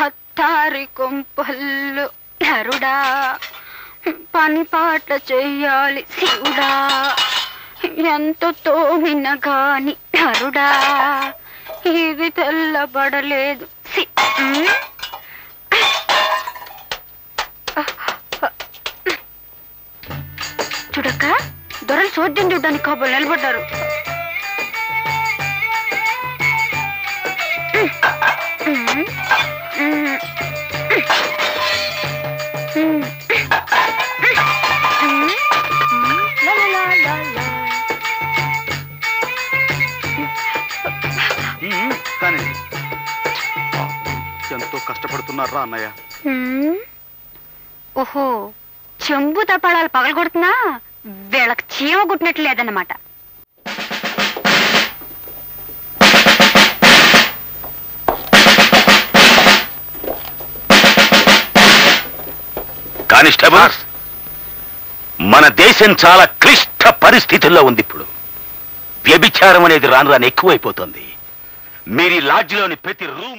హత్తారి కొంపల్లు నరుడా, పని పాట చెయ్యాలి శివుడా, ఎంత తోమిన గాని నరుడా, ఇది తెల్లబడలేదు. చూడక్క, దొరలు చోద్యం చూడ్డానికి కాబోలు నిలబడ్డారు. ఎంతో కష్టపడుతున్నారా అన్నయ్య? ఓహో, చెంబు తపాళాలు పగలగొడుతున్నా వీళ్ళకి చీమ గుట్టినట్లు లేదన్నమాట. కానిస్టేబుల్స్, మన దేశం చాలా క్లిష్ట పరిస్థితుల్లో ఉంది. ఇప్పుడు వ్యభిచారం అనేది రాను రాను ఎక్కువైపోతుంది. మీరు ఈ లాడ్జిలోని ప్రతి రూము